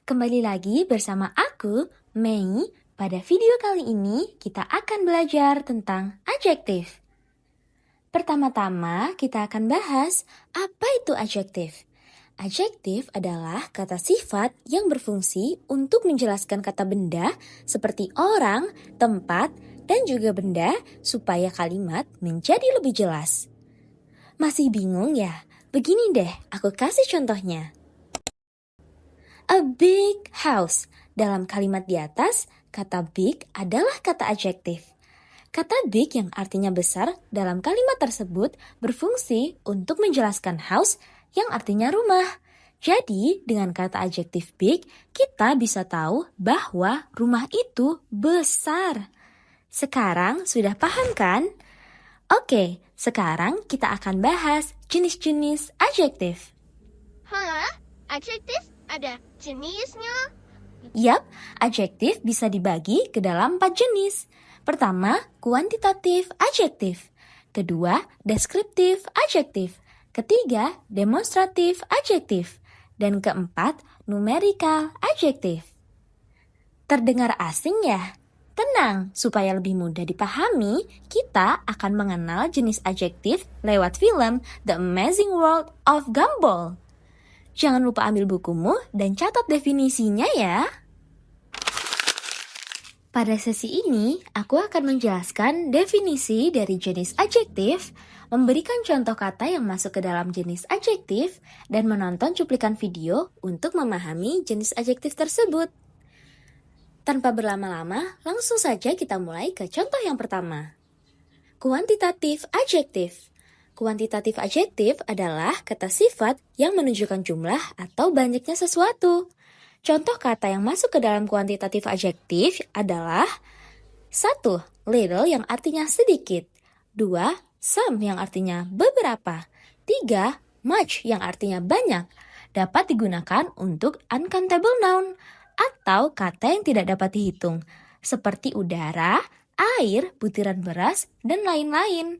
Kembali lagi bersama aku, Mei. Pada video kali ini, kita akan belajar tentang adjektif. Pertama-tama, kita akan bahas apa itu adjektif. Adjektif adalah kata sifat yang berfungsi untuk menjelaskan kata benda seperti orang, tempat, dan juga benda supaya kalimat menjadi lebih jelas. Masih bingung ya? Begini deh, aku kasih contohnya. A big house. Dalam kalimat di atas, kata big adalah kata adjektif. Kata big yang artinya besar dalam kalimat tersebut berfungsi untuk menjelaskan house yang artinya rumah. Jadi, dengan kata adjektif big, kita bisa tahu bahwa rumah itu besar. Sekarang sudah paham kan? Oke, sekarang kita akan bahas jenis-jenis adjektif. Adjektif ada jenisnya. Yap, adjektif bisa dibagi ke dalam 4 jenis. Pertama, kuantitatif adjektif. Kedua, deskriptif adjektif. Ketiga, demonstratif adjektif. Dan keempat, numerical adjektif. Terdengar asing ya? Tenang, supaya lebih mudah dipahami, kita akan mengenal jenis adjektif lewat film The Amazing World of Gumball. Jangan lupa ambil bukumu dan catat definisinya ya. Pada sesi ini, aku akan menjelaskan definisi dari jenis adjektif, memberikan contoh kata yang masuk ke dalam jenis adjektif, dan menonton cuplikan video untuk memahami jenis adjektif tersebut. Tanpa berlama-lama, langsung saja kita mulai ke contoh yang pertama. Kuantitatif adjektif. Kuantitatif adjektif adalah kata sifat yang menunjukkan jumlah atau banyaknya sesuatu. Contoh kata yang masuk ke dalam kuantitatif adjektif adalah 1. Little yang artinya sedikit. 2. Some yang artinya beberapa. 3. Much yang artinya banyak. Dapat digunakan untuk uncountable noun atau kata yang tidak dapat dihitung, seperti udara, air, butiran beras, dan lain-lain.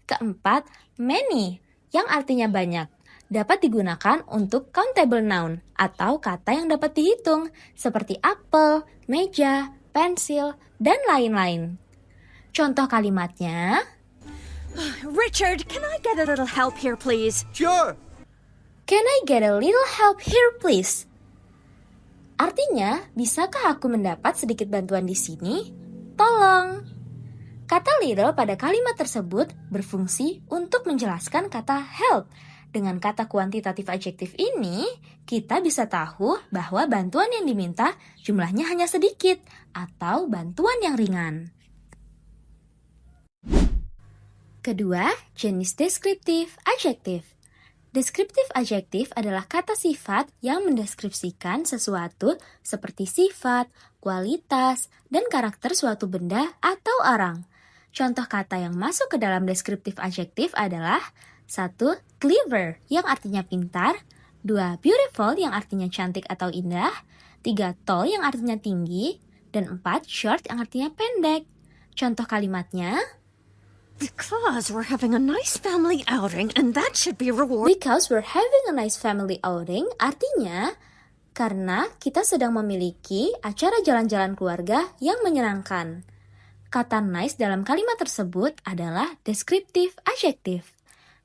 Keempat, many, yang artinya banyak, dapat digunakan untuk countable noun atau kata yang dapat dihitung, seperti apel, meja, pensil, dan lain-lain. Contoh kalimatnya, Richard, can I get a little help here, please? Sure. Can I get a little help here, please? Artinya, bisakah aku mendapat sedikit bantuan di sini? Tolong. Kata little pada kalimat tersebut berfungsi untuk menjelaskan kata help. Dengan kata kuantitatif adjektif ini, kita bisa tahu bahwa bantuan yang diminta jumlahnya hanya sedikit atau bantuan yang ringan. Kedua, jenis deskriptif adjektif. Deskriptif adjektif adalah kata sifat yang mendeskripsikan sesuatu seperti sifat, kualitas, dan karakter suatu benda atau orang. Contoh kata yang masuk ke dalam deskriptif adjektif adalah 1. Clever yang artinya pintar, 2. Beautiful yang artinya cantik atau indah, 3. Tall yang artinya tinggi, dan 4. Short yang artinya pendek. Contoh kalimatnya, Because we're having a nice family outing and that should be rewarded. because we're having a nice family outing artinya karena kita sedang memiliki acara jalan-jalan keluarga yang menyenangkan. Kata nice dalam kalimat tersebut adalah deskriptif adjektif.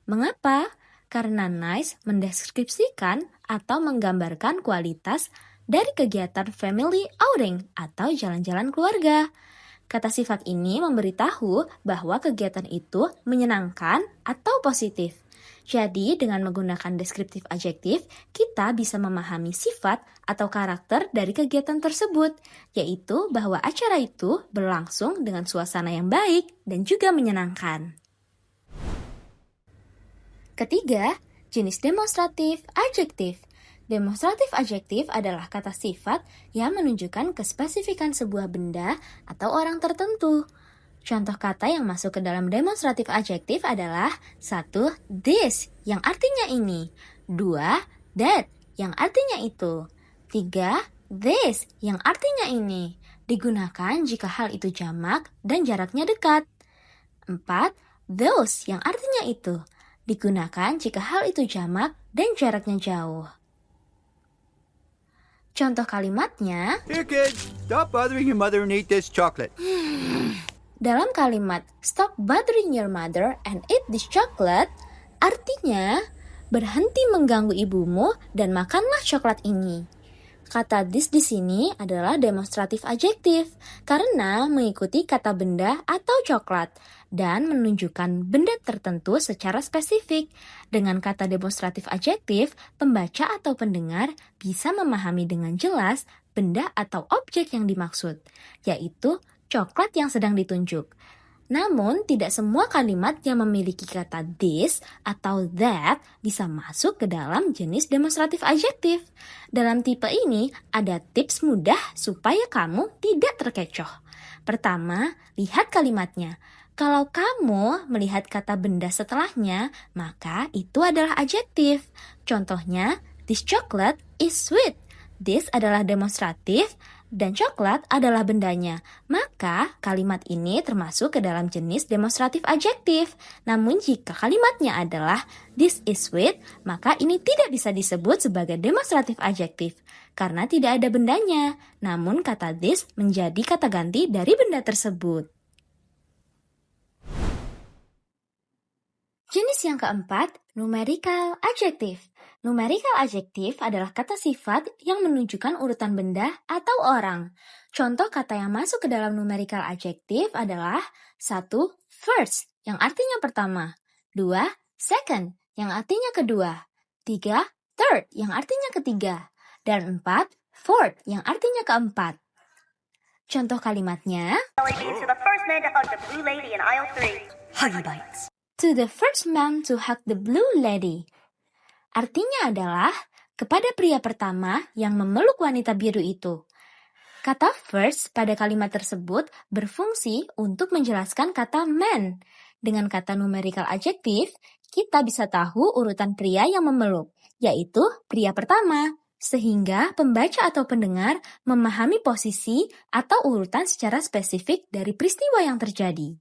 Mengapa? Karena nice mendeskripsikan atau menggambarkan kualitas dari kegiatan family outing atau jalan-jalan keluarga. Kata sifat ini memberitahu bahwa kegiatan itu menyenangkan atau positif. Jadi, dengan menggunakan deskriptif adjektif, kita bisa memahami sifat atau karakter dari kegiatan tersebut, yaitu bahwa acara itu berlangsung dengan suasana yang baik dan juga menyenangkan. Ketiga, jenis demonstratif adjektif. Demonstratif adjektif adalah kata sifat yang menunjukkan kespesifikan sebuah benda atau orang tertentu. Contoh kata yang masuk ke dalam demonstratif adjektif adalah 1. This yang artinya ini, 2. That yang artinya itu, 3. This yang artinya ini, digunakan jika hal itu jamak dan jaraknya dekat. 4. Those yang artinya itu, digunakan jika hal itu jamak dan jaraknya jauh. Contoh kalimatnya, Here, kids, stop bothering your mother and eat this chocolate. dalam kalimat stop bothering your mother and eat this chocolate, artinya berhenti mengganggu ibumu dan makanlah coklat ini. Kata this di sini adalah demonstratif adjektif karena mengikuti kata benda atau coklat dan menunjukkan benda tertentu secara spesifik. Dengan kata demonstratif adjektif, pembaca atau pendengar bisa memahami dengan jelas benda atau objek yang dimaksud, yaitu coklat yang sedang ditunjuk. Namun, tidak semua kalimat yang memiliki kata this atau that bisa masuk ke dalam jenis demonstratif adjektif. Dalam tipe ini, ada tips mudah supaya kamu tidak terkecoh. Pertama, lihat kalimatnya. Kalau kamu melihat kata benda setelahnya, maka itu adalah adjektif. Contohnya, this chocolate is sweet. This adalah demonstratif, dan coklat adalah bendanya. Maka kalimat ini termasuk ke dalam jenis demonstratif adjektif. Namun jika kalimatnya adalah this is sweet, maka ini tidak bisa disebut sebagai demonstratif adjektif karena tidak ada bendanya. Namun kata this menjadi kata ganti dari benda tersebut. Jenis yang keempat, numerical adjective. Numerical adjective adalah kata sifat yang menunjukkan urutan benda atau orang. Contoh kata yang masuk ke dalam numerical adjective adalah 1. First, yang artinya pertama. 2. Second, yang artinya kedua. 3. Third, yang artinya ketiga. Dan 4. Fourth, yang artinya keempat. Contoh kalimatnya, Jelly beans to the first man to hug the blue lady in aisle 3. Huggy bites. to the first man to hug the blue lady. Artinya adalah kepada pria pertama yang memeluk wanita biru itu. Kata first pada kalimat tersebut berfungsi untuk menjelaskan kata man. Dengan kata numerical adjective, kita bisa tahu urutan pria yang memeluk, yaitu pria pertama. Sehingga pembaca atau pendengar memahami posisi atau urutan secara spesifik dari peristiwa yang terjadi.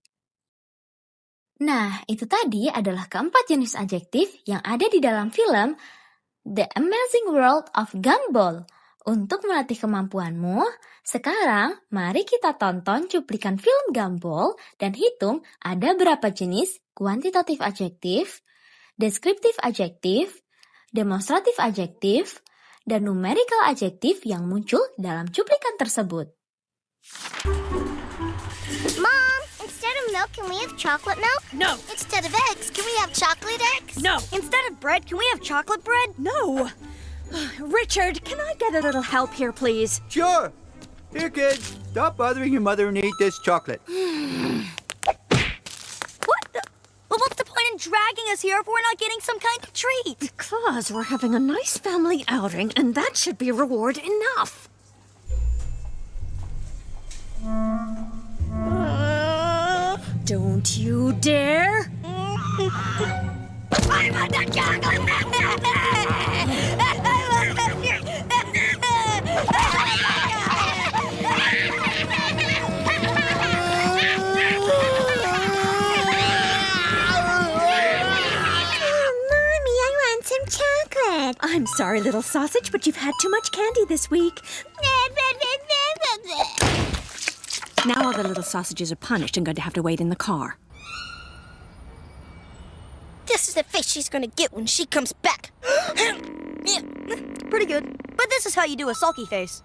Nah, itu tadi adalah keempat jenis adjektif yang ada di dalam film The Amazing World of Gumball. Untuk melatih kemampuanmu, sekarang mari kita tonton cuplikan film Gumball dan hitung ada berapa jenis kuantitatif adjektif, deskriptif adjektif, demonstratif adjektif, dan numerical adjektif yang muncul dalam cuplikan tersebut. Mom, instead of milk, can we have chocolate milk? No. Instead of eggs, can we have chocolate eggs? No. Instead of bread, can we have chocolate bread? No. Richard, can I get a little help here, please? Sure. Here, kids, stop bothering your mother and eat this chocolate. What the? Well, what's the point in dragging us here if we're not getting some kind of treat? Because we're having a nice family outing, and that should be reward enough. Don't you dare! I want the chocolate! Mommy, I want some chocolate. I'm sorry, little sausage, but you've had too much candy this week. Now all the little sausages are punished and going to have to wait in the car. This is the face she's gonna get when she comes back. Yeah, pretty good. But this is how you do a sulky face.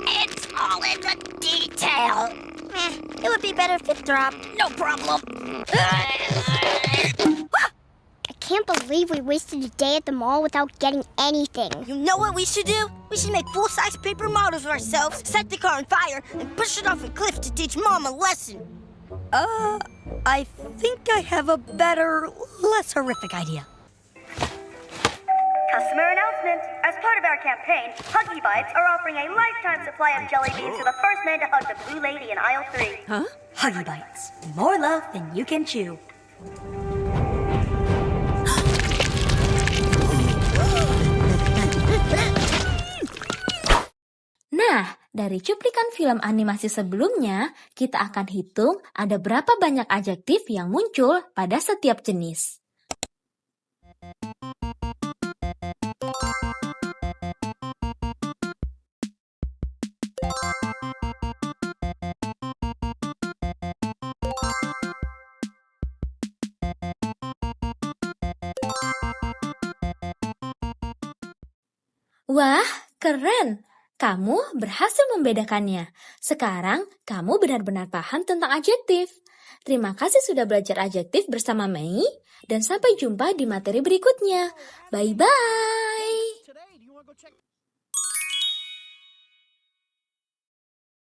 It's all in the detail. It would be better if it dropped. No problem. I can't believe we wasted a day at the mall without getting anything. You know what we should do? We should make full-size paper models of ourselves, set the car on fire, and push it off a cliff to teach Mom a lesson. I think I have a better, less horrific idea. Customer announcement. As part of our campaign, Huggy Bites are offering a lifetime supply of jelly beans to the first man to hug the blue lady in aisle 3. Huh? Huggy Bites. More love than you can chew. Nah, dari cuplikan film animasi sebelumnya, kita akan hitung ada berapa banyak adjektif yang muncul pada setiap jenis. Wah, keren! Kamu berhasil membedakannya. Sekarang, kamu benar-benar paham tentang adjektif. Terima kasih sudah belajar adjektif bersama Mei, dan sampai jumpa di materi berikutnya. Bye-bye!